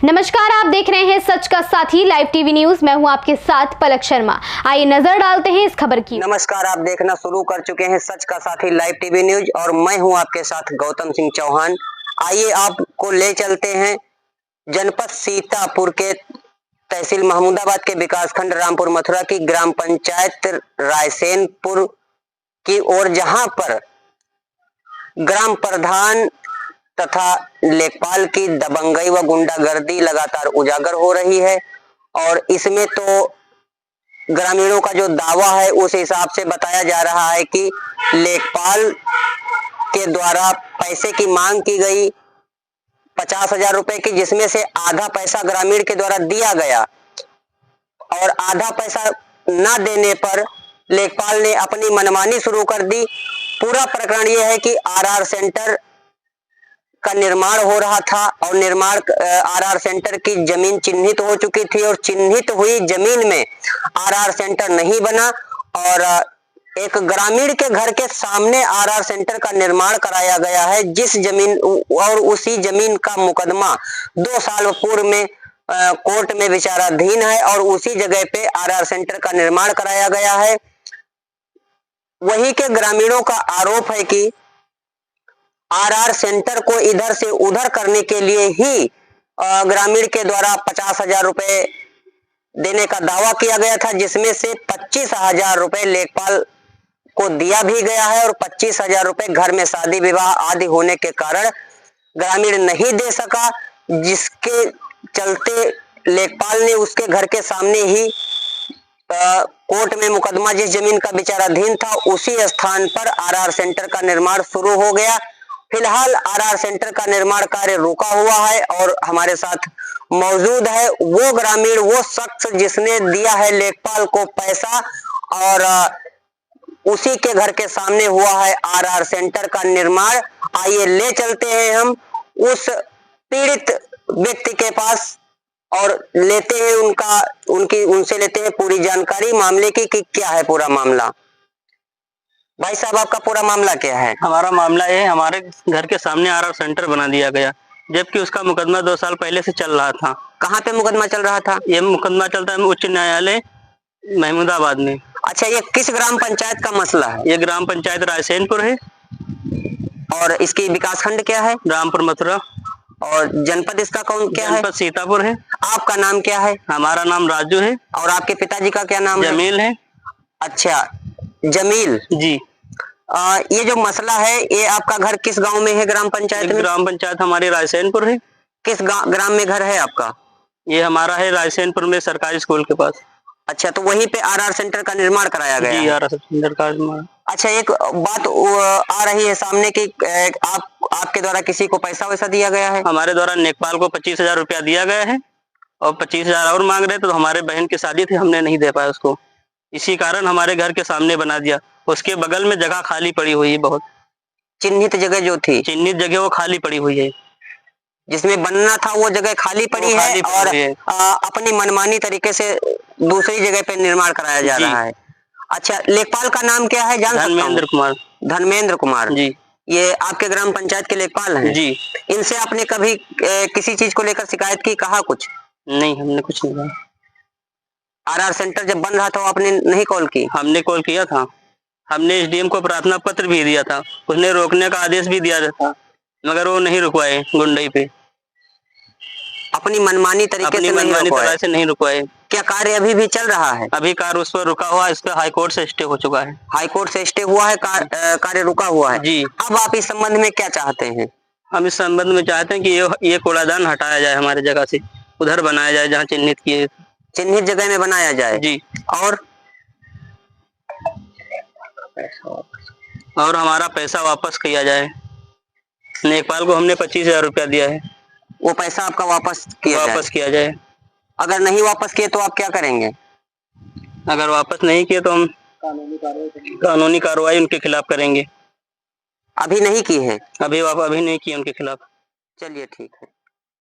नमस्कार, आप देख रहे हैं सच का साथी लाइव टीवी न्यूज। मैं हूं आपके साथ पलक शर्मा। आइए नजर डालते हैं इस खबर की। नमस्कार, आप देखना शुरू कर चुके हैं सच का साथी लाइव टीवी न्यूज और मैं हूं आपके साथ गौतम सिंह चौहान। आइए आपको ले चलते हैं जनपद सीतापुर के तहसील महमूदाबाद के विकासखंड रामपुर मथुरा की ग्राम पंचायत रायसेनपुर की ओर, जहां पर ग्राम प्रधान तथा लेखपाल की दबंगई व गुंडागर्दी लगातार उजागर हो रही है। और इसमें तो ग्रामीणों का जो दावा है उस हिसाब से बताया जा रहा है कि लेखपाल के द्वारा पैसे की मांग की गई 50,000 रुपए की, जिसमें से आधा पैसा ग्रामीण के द्वारा दिया गया और आधा पैसा न देने पर लेखपाल ने अपनी मनमानी शुरू कर दी। पूरा प्रकरण यह है कि आरआर सेंटर का निर्माण हो रहा था और निर्माण आरआर सेंटर की जमीन चिन्हित हो चुकी थी और चिन्हित हुई जमीन में आरआर सेंटर नहीं बना और एक ग्रामीण के घर के सामने आरआर सेंटर का निर्माण कराया गया है, जिस जमीन और उसी जमीन का मुकदमा 2 साल पूर्व में कोर्ट में विचाराधीन है और उसी जगह पे आरआर सेंटर का निर्माण कराया गया है। वही के ग्रामीणों का आरोप है कि आरआर सेंटर को इधर से उधर करने के लिए ही ग्रामीण के द्वारा 50,000 रुपए देने का दावा किया गया था, जिसमें से 25,000 रुपए लेखपाल को दिया भी गया है और 25,000 रुपए घर में शादी विवाह आदि होने के कारण ग्रामीण नहीं दे सका, जिसके चलते लेखपाल ने उसके घर के सामने ही कोर्ट में मुकदमा, जिस जमीन का विचाराधीन था उसी स्थान पर आरआर सेंटर का निर्माण शुरू हो गया। फिलहाल आरआर सेंटर का निर्माण कार्य रुका हुआ है और हमारे साथ मौजूद है वो ग्रामीण, वो शख्स जिसने दिया है लेखपाल को पैसा और उसी के घर के सामने हुआ है आरआर सेंटर का निर्माण। आइए ले चलते हैं हम उस पीड़ित व्यक्ति के पास और लेते हैं उनसे लेते हैं पूरी जानकारी मामले की कि क्या है पूरा मामला। भाई साहब, आपका पूरा मामला क्या है? हमारा मामला ये है, हमारे घर के सामने आरआर सेंटर बना दिया गया, जबकि उसका मुकदमा 2 साल पहले से चल रहा था। कहाँ पे मुकदमा चल रहा था? ये मुकदमा चलता है उच्च न्यायालय महमूदाबाद में। अच्छा, ये किस ग्राम पंचायत का मसला है? ये ग्राम पंचायत रायसेनपुर है। और इसकी विकासखंड क्या है? रामपुर मथुरा। और जनपद इसका कौन क्या है? जनपद सीतापुर है। आपका नाम क्या है? हमारा नाम राजू है। और आपके पिताजी का क्या नाम है? जमील है। अच्छा, जमील जी। ये जो मसला है, ये आपका घर किस गांव में है? ग्राम पंचायत में? ग्राम पंचायत हमारी रायसेनपुर है। किस ग्राम में घर है आपका? ये हमारा है रायसेनपुर में सरकारी स्कूल के पास। अच्छा, तो वहीं पे आरआर सेंटर का निर्माण कराया गया जी, आरआर सेंटर का निर्माण। अच्छा, एक बात आ रही है सामने कि आपके द्वारा किसी को पैसा वैसा दिया गया है? हमारे द्वारा लेखपाल को 25,000 रुपया दिया गया है और 25,000 और मांग रहे थे, तो हमारे बहन की शादी थी, हमने नहीं दे पाया उसको, इसी कारण हमारे घर के सामने बना दिया। उसके बगल में जगह खाली पड़ी हुई है, बहुत चिन्हित जगह जो थी, चिन्हित जगह वो खाली पड़ी हुई है, जिसमें बनना था वो जगह खाली पड़ी है और अपनी मनमानी तरीके से दूसरी जगह पे निर्माण कराया जा रहा है। अच्छा, लेखपाल का नाम क्या है, जान सकता हूं? धर्मेंद्र कुमार। धर्मेंद्र कुमार जी। ये आपके ग्राम पंचायत के लेखपाल हैं जी। इनसे आपने कभी किसी चीज को लेकर शिकायत की, कहा कुछ? नहीं, हमने कुछ नहीं कहा। आरआर सेंटर जब बन रहा था आपने नहीं कॉल की? हमने कॉल किया था, हमने एसडीएम को प्रार्थना पत्र भी दिया था, उसने रोकने का आदेश भी दिया था, मगर वो नहीं रुकवाए। गुंडई पे अपनी मनमानी तरीके से नहीं रुकवाए। क्या कार्य अभी भी चल रहा है? अभी कार्य उस पर रुका हुआ है, इस पर हाईकोर्ट से स्टे हो चुका है। हाईकोर्ट से स्टे हुआ है, कार्य रुका हुआ है जी। अब आप इस संबंध में क्या चाहते हैं? हम इस संबंध में चाहते हैं कि ये कूड़ादान हटाया जाए, हमारे जगह से उधर बनाया जाए जहाँ चिन्हित किए, चिन्हित जगह में बनाया जाए जी। और हमारा पैसा वापस किया जाए। लेखपाल को हमने 25,000 रुपया दिया है, वो पैसा आपका वापस किया जाए। अगर नहीं वापस किए तो आप क्या करेंगे? अगर वापस नहीं किए तो हम कानूनी कार्रवाई उनके खिलाफ करेंगे। अभी नहीं की है? अभी नहीं की उनके खिलाफ। चलिए, ठीक है।